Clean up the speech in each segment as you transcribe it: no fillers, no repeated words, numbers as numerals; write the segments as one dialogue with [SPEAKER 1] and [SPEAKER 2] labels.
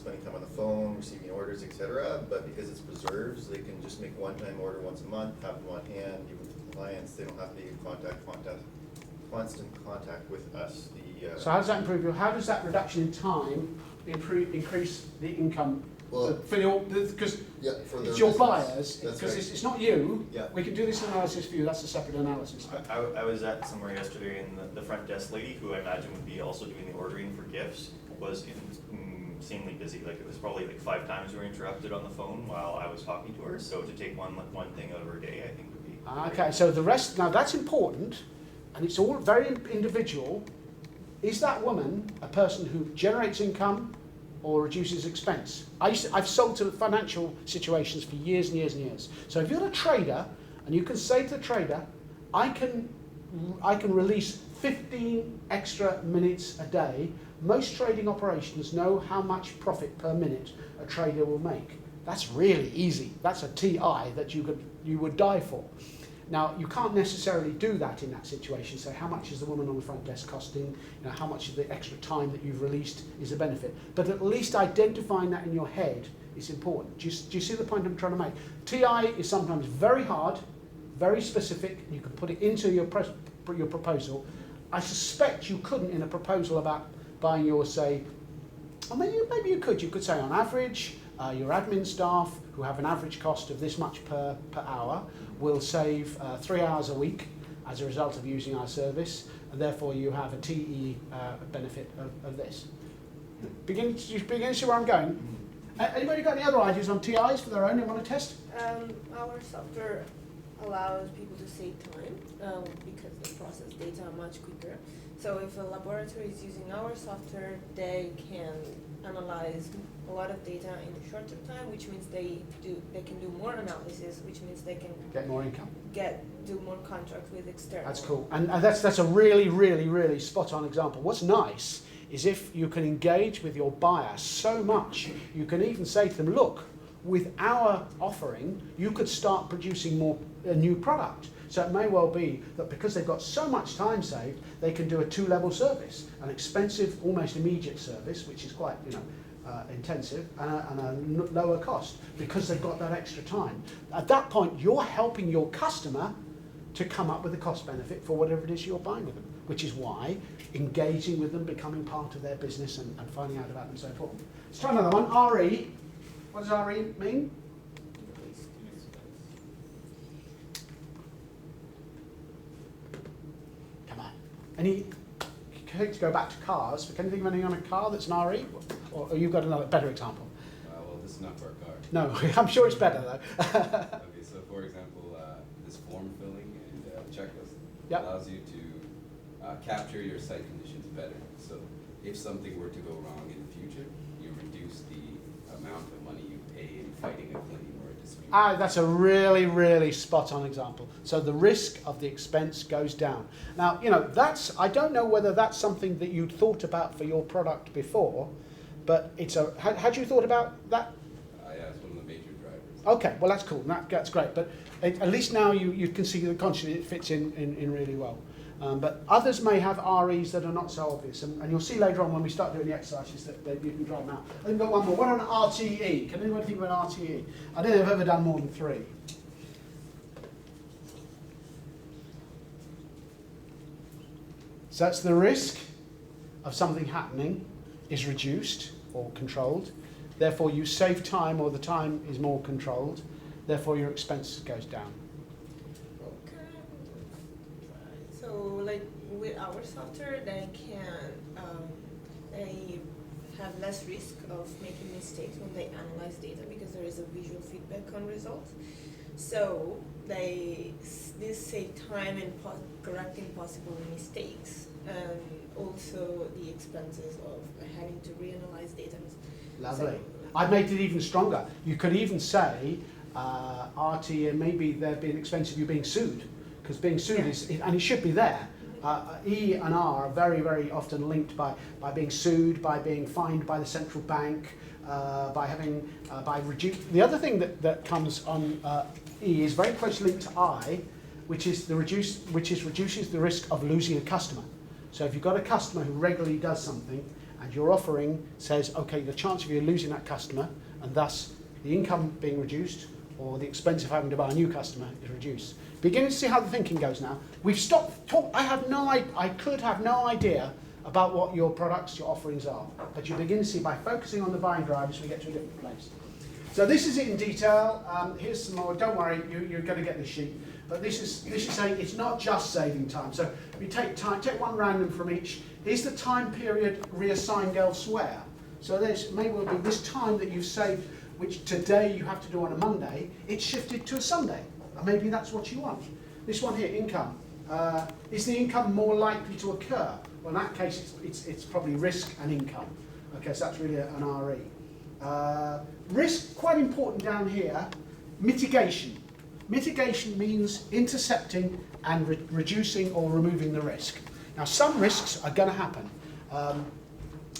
[SPEAKER 1] spending time on the phone, receiving orders, etc. But because it's reserves, they can just make a one-time order once a month, have them on hand, even with clients. They don't have to be in constant contact with us.
[SPEAKER 2] So how does that improve how does that reduction in time increase the income?
[SPEAKER 1] Well,
[SPEAKER 2] because it's your buyers, because it's not you.
[SPEAKER 1] Yeah.
[SPEAKER 2] We can do this analysis for you, that's a separate analysis.
[SPEAKER 3] I was at somewhere yesterday, and the front desk lady, who I imagine would be also doing the ordering for gifts, was insanely busy. Like, it was probably like 5 times we were interrupted on the phone while I was talking to her. So to take one thing out of her day, I think would be
[SPEAKER 2] Okay, so the rest, now that's important, and it's all very individual. Is that woman a person who generates income or reduces expense? I've sold to financial situations for years and years and years. So if you're a trader and you can say to the trader, I can release 15 extra minutes a day, most trading operations know how much profit per minute a trader will make. That's really easy. That's a TI that you would die for. Now, you can't necessarily do that in that situation. So how much is the woman on the front desk costing? How much of the extra time that you've released is a benefit? But at least identifying that in your head is important. Do you see the point I'm trying to make? TI is sometimes very hard, very specific. You can put it into your proposal. I suspect you couldn't in a proposal about buying your, say, or maybe you could. You could say on average, your admin staff who have an average cost of this much per hour will save 3 hours a week as a result of using our service, and therefore you have a TE benefit of this. Begin to see where I'm going? Anybody got any other ideas on TIs for their own they want to test?
[SPEAKER 4] Our software allows people to save time because they process data much quicker. So if a laboratory is using our software, they can analyze a lot of data in a shorter time, which means they can do more analysis, which means they can
[SPEAKER 2] get more income.
[SPEAKER 4] Do more contracts with external.
[SPEAKER 2] That's cool, and that's a really, really, really spot on example. What's nice is if you can engage with your buyer so much, you can even say to them, look, with our offering, you could start producing a new product. So it may well be that because they've got so much time saved, they can do a 2-level service, an expensive, almost immediate service, which is quite, intensive, and a lower cost because they've got that extra time. At that point, you're helping your customer to come up with a cost benefit for whatever it is you're buying with them, which is why engaging with them, becoming part of their business and finding out about them is so important. Let's try another one. RE. What does RE mean? Come on. To go back to cars, can you think of anything on a car that's an RE? Or you've got another better example?
[SPEAKER 5] Well, this is not for a car.
[SPEAKER 2] No, I'm sure it's better though.
[SPEAKER 5] Okay, so for example, this form filling and checklist allows you to capture your site conditions better. So if something were to go wrong in the future, you reduce the amount of money you pay in fighting a claim or a dispute.
[SPEAKER 2] That's a really, really spot on example. So the risk of the expense goes down. Now, I don't know whether that's something that you'd thought about for your product before, but had you thought about that?
[SPEAKER 5] Yeah, it's one of the major drivers.
[SPEAKER 2] Okay, well that's cool, that's great. But at least now you can see the concept, it fits in really well. But others may have REs that are not so obvious, and you'll see later on when we start doing the exercises that you can try them out. I think we've got one more. What on RTE? Can anyone think of an RTE? I don't think I've ever done more than 3. So that's the risk of something happening is reduced or controlled. Therefore, you save time, or the time is more controlled. Therefore, your expense goes down.
[SPEAKER 4] So, like with our software, they have less risk of making mistakes when they analyze data because there is a visual feedback on results. So this save time in correcting possible mistakes, and also the expenses of having to reanalyze data.
[SPEAKER 2] Lovely.
[SPEAKER 4] So,
[SPEAKER 2] I've made it even stronger. You could even say RT, and maybe there'd be an expense of you being sued, because being sued and it should be there. E and R are very, very often linked by being sued, by being fined by the central bank, by reduced. The other thing that comes on E is very closely linked to I, which reduces the risk of losing a customer. So if you've got a customer who regularly does something and your offering says, okay, the chance of you losing that customer, and thus the income being reduced, or the expense of having to buy a new customer is reduced. Beginning to see how the thinking goes now. We've stopped talk. I could have no idea about what your products, your offerings are, but you begin to see by focusing on the buying drivers, we get to a different place. So this is it in detail. Here's some more. Don't worry, you're going to get this sheet. But this is saying it's not just saving time. So we take one random from each. Is the time period reassigned elsewhere? So there's may well be this time that you've saved, which today you have to do on a Monday, it's shifted to a Sunday. And maybe that's what you want. This one here, income. Is the income more likely to occur? Well, in that case, it's probably risk and income. Okay, so that's really an RE. Risk, quite important down here. Mitigation. Mitigation means intercepting and reducing or removing the risk. Now, some risks are going to happen.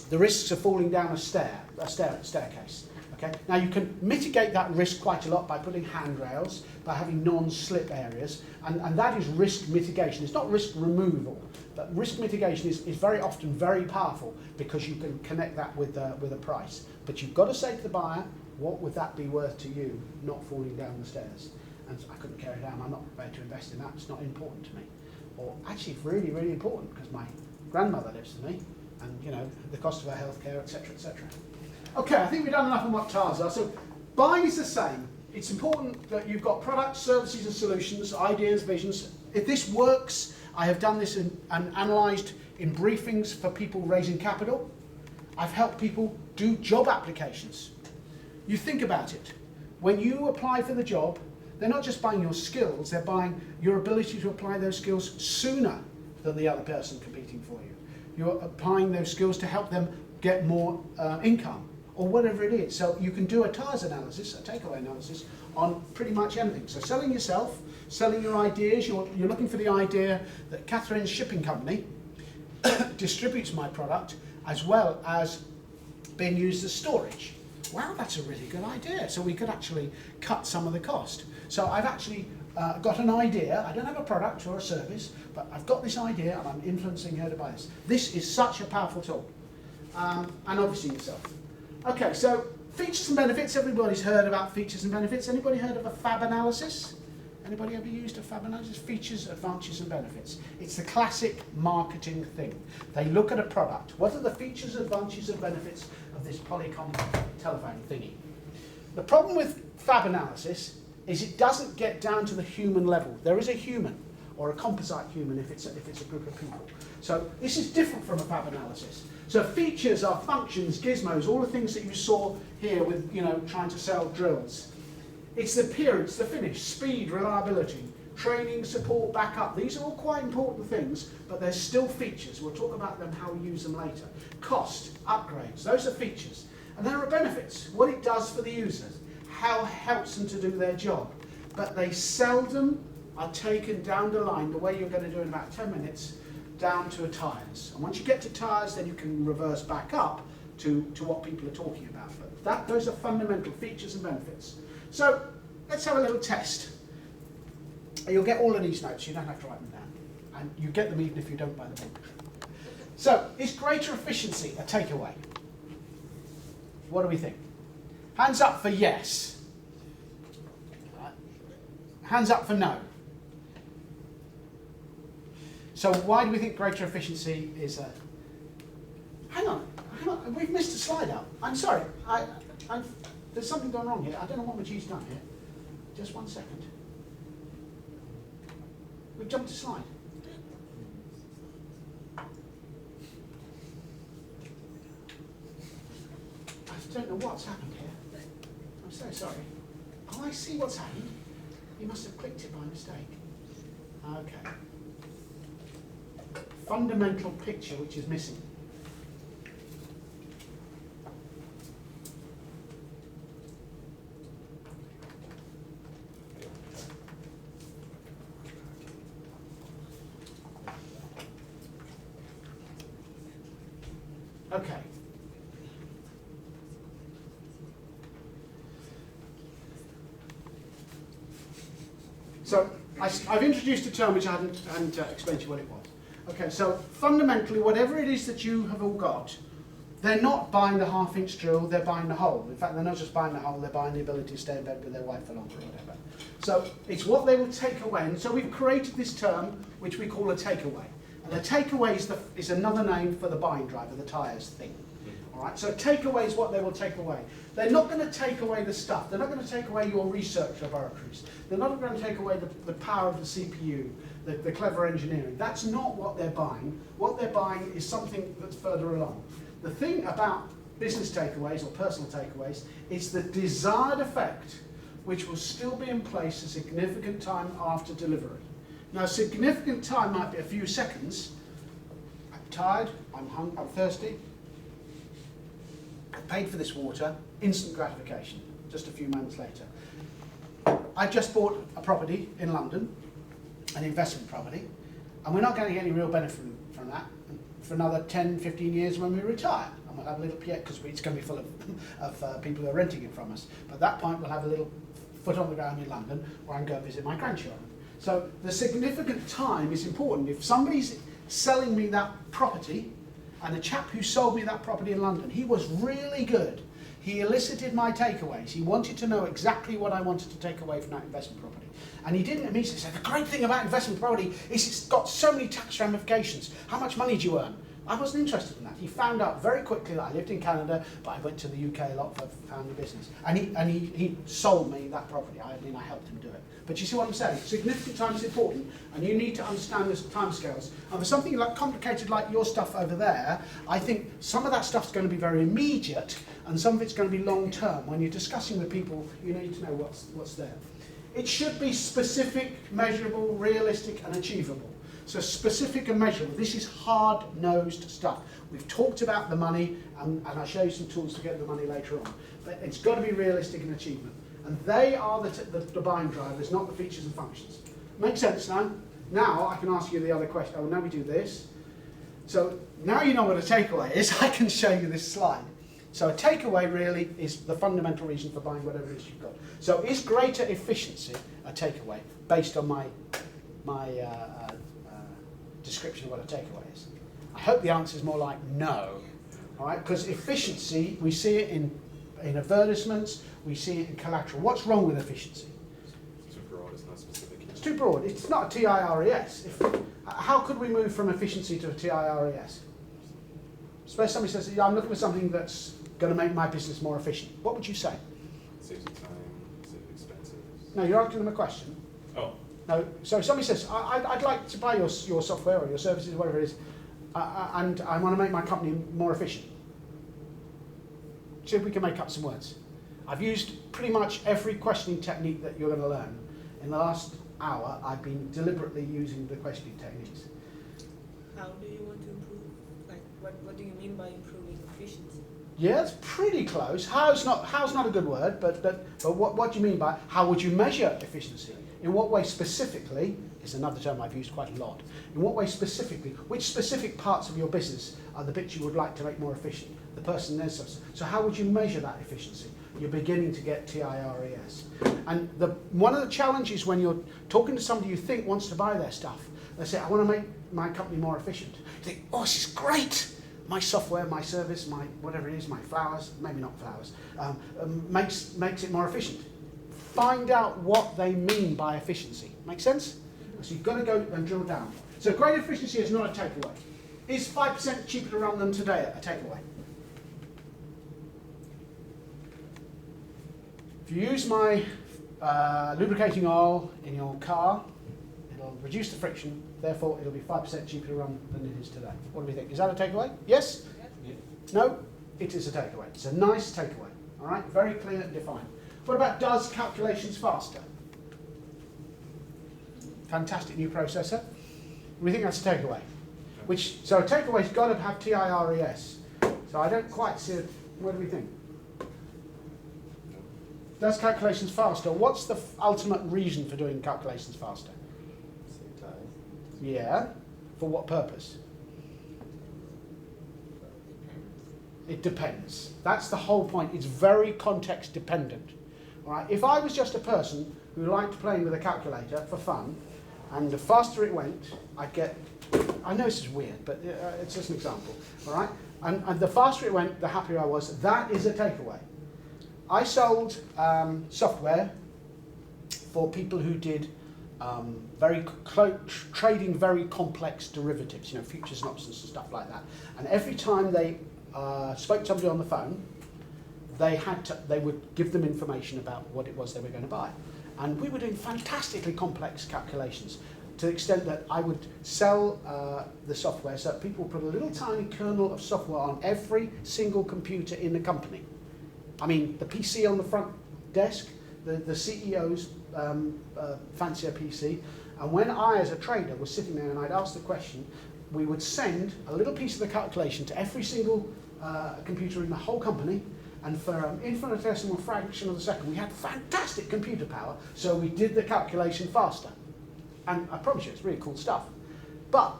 [SPEAKER 2] The risks of falling down a staircase. Okay? Now, you can mitigate that risk quite a lot by putting handrails, by having non-slip areas, and that is risk mitigation. It's not risk removal, but risk mitigation is very often very powerful because you can connect that with a price. But you've got to say to the buyer, what would that be worth to you, not falling down the stairs? And I couldn't carry it down, I'm not prepared to invest in that, it's not important to me. Or actually, it's really, really important because my grandmother lives with me, and you know, the cost of her healthcare, etc., etc. Okay, I think we've done enough on what TARs are. So buying is the same. It's important that you've got products, services and solutions, ideas, visions. If this works, I have done this and analysed in briefings for people raising capital. I've helped people do job applications. You think about it. When you apply for the job, they're not just buying your skills, they're buying your ability to apply those skills sooner than the other person competing for you. You're applying those skills to help them get more income, or whatever it is. So you can do a TARS analysis, a takeaway analysis, on pretty much anything. So selling yourself, selling your ideas, you're looking for the idea that Catherine's shipping company distributes my product, as well as being used as storage. Wow, that's a really good idea. So we could actually cut some of the cost. So I've actually got an idea. I don't have a product or a service, but I've got this idea and I'm influencing her to buy this. This is such a powerful tool. And obviously yourself. Okay, so features and benefits. Everybody's heard about features and benefits. Anybody heard of a FAB analysis? Anybody ever used a FAB analysis? Features, advantages and benefits. It's the classic marketing thing. They look at a product. What are the features, advantages and benefits of this Polycom telephone thingy? The problem with FAB analysis is it doesn't get down to the human level. There is a human, or a composite human if it's a group of people. So this is different from a FAB analysis. So features are functions, gizmos, all the things that you saw here with, you know, trying to sell drills. It's the appearance, the finish, speed, reliability, training, support, backup. These are all quite important things, but they're still features. We'll talk about them, how we use them later. Cost, upgrades, those are features. And there are benefits, what it does for the users, how it helps them to do their job. But they seldom are taken down the line, the way you're going to do in about 10 minutes, down to a tyres. And once you get to tyres, then you can reverse back up to what people are talking about. But those are fundamental features and benefits. So let's have a little test. You'll get all of these notes, you don't have to write them down. And you get them even if you don't buy the book. So, is greater efficiency a takeaway? What do we think? Hands up for yes. Hands up for no. So why do we think greater efficiency is a... Hang on, we've missed a slide out. I'm sorry, there's something going wrong here. I don't know what Majeed's done here. Just 1 second. We jumped a slide. I don't know what's happened here. I'm so sorry. Oh, I see what's happened. You must have clicked it by mistake. Okay. Fundamental picture which is missing. Okay. So I've introduced a term which I hadn't explained to you what it was. Okay, so fundamentally, whatever it is that you have all got, they're not buying the half-inch drill, they're buying the hole. In fact, they're not just buying the hole, they're buying the ability to stay in bed with their wife for longer or whatever. So it's what they will take away. And so we've created this term, which we call a takeaway. And a takeaway is another name for the buying driver, the tyres thing. All right, so takeaway is what they will take away. They're not going to take away the stuff. They're not going to take away your research laboratories. They're not going to take away the power of the CPU, the clever engineering. That's not what they're buying. What they're buying is something that's further along. The thing about business takeaways or personal takeaways is the desired effect, which will still be in place a significant time after delivery. Now, significant time might be a few seconds. I'm tired, I'm hungry, I'm thirsty. I paid for this water, instant gratification, just a few moments later. I just bought a property in London, an investment property, and we're not going to get any real benefit from that for another 10, 15 years when we retire. And we'll have a little piet because it's going to be full of people who are renting it from us. But at that point, we'll have a little foot on the ground in London where I can go visit my grandchildren. So the significant time is important. If somebody's selling me that property, and the chap who sold me that property in London, he was really good. He elicited my takeaways. He wanted to know exactly what I wanted to take away from that investment property. And he didn't immediately say, the great thing about investment property is it's got so many tax ramifications. How much money do you earn? I wasn't interested in that. He found out very quickly that I lived in Canada, but I went to the UK a lot for family business. And he sold me that property. I helped him do it. But you see what I'm saying? Significant time is important, and you need to understand the timescales. And for something like complicated like your stuff over there, I think some of that stuff's going to be very immediate, and some of it's going to be long term. When you're discussing with people, you need to know what's there. It should be specific, measurable, realistic, and achievable. So specific and measurable. This is hard-nosed stuff. We've talked about the money, and I'll show you some tools to get the money later on. But it's got to be realistic and achievement. And they are the buying drivers, not the features and functions. Makes sense now? Now I can ask you the other question. Oh, now we do this. So now you know what a takeaway is. I can show you this slide. So a takeaway really is the fundamental reason for buying whatever it is you've got. So is greater efficiency a takeaway based on my description of what a takeaway is? I hope the answer is more like no. All right, because efficiency, we see it in advertisements, we see it in collateral. What's wrong with efficiency?
[SPEAKER 6] It's too broad, it's not specific.
[SPEAKER 2] It's too broad. It's not a TIRES. How could we move from efficiency to a TIRES? Suppose somebody says, yeah, I'm looking for something that's going to make my business more efficient. What would you say?
[SPEAKER 6] Saves you time, saves expenses.
[SPEAKER 2] No, you're asking them a question.
[SPEAKER 6] Oh.
[SPEAKER 2] No, so somebody says, I'd like to buy your software or your services, whatever it is, and I want to make my company more efficient. See if we can make up some words. I've used pretty much every questioning technique that you're going to learn. In the last hour, I've been deliberately using the questioning techniques.
[SPEAKER 4] How do you want to improve? Like, what do you mean by improving efficiency?
[SPEAKER 2] Yeah, it's pretty close. How's not a good word, but what do you mean by how would you measure efficiency? In what way specifically is another term I've used quite a lot. In what way specifically? Which specific parts of your business are the bits you would like to make more efficient? The person there says. So how would you measure that efficiency? You're beginning to get TIRES. And one of the challenges when you're talking to somebody you think wants to buy their stuff, they say, I want to make my company more efficient. You think, oh, this is great. My software, my service, my whatever it is, my flowers, maybe not flowers, makes it more efficient. Find out what they mean by efficiency. Make sense? So you've got to go and drill down. So great efficiency is not a takeaway. Is 5% cheaper to run than today a takeaway? If you use my lubricating oil in your car, it'll reduce the friction, therefore it'll be 5% cheaper to run than it is today. What do we think? Is that a takeaway? Yes?
[SPEAKER 6] Yeah.
[SPEAKER 2] No? It is a takeaway. It's a nice takeaway. All right? Very clear and defined. What about does calculations faster? Fantastic new processor. We think that's a takeaway. So a takeaway's got to have TIRES. So I don't quite see it. What do we think? Does calculations faster? What's the ultimate reason for doing calculations faster?
[SPEAKER 1] Save time.
[SPEAKER 2] Yeah. For what purpose? It depends. That's the whole point. It's very context dependent. All right. If I was just a person who liked playing with a calculator for fun, and the faster it went, I'd get. I know this is weird, but it's just an example. All right. And the faster it went, the happier I was. That is a takeaway. I sold software for people who did trading very complex derivatives, you know, futures and options and stuff like that. And every time they spoke to somebody on the phone, they would give them information about what it was they were going to buy. And we were doing fantastically complex calculations to the extent that I would sell the software so that people would put a little tiny kernel of software on every single computer in the company. I mean, the PC on the front desk, the CEO's fancier PC, and when I, as a trader, was sitting there and I'd ask the question, we would send a little piece of the calculation to every single computer in the whole company, and for an infinitesimal fraction of a second, we had fantastic computer power, so we did the calculation faster. And I promise you, it's really cool stuff. But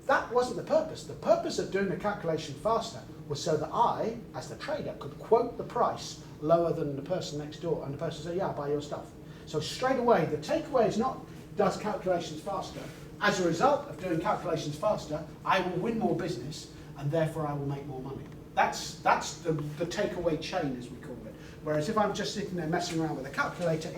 [SPEAKER 2] that wasn't the purpose. The purpose of doing the calculation faster was so that I, as the trader, could quote the price lower than the person next door, and the person said, yeah, I'll buy your stuff. So straight away, the takeaway is not does calculations faster. As a result of doing calculations faster, I will win more business, and therefore I will make more money. That's the takeaway chain, as we call it. Whereas if I'm just sitting there messing around with a calculator,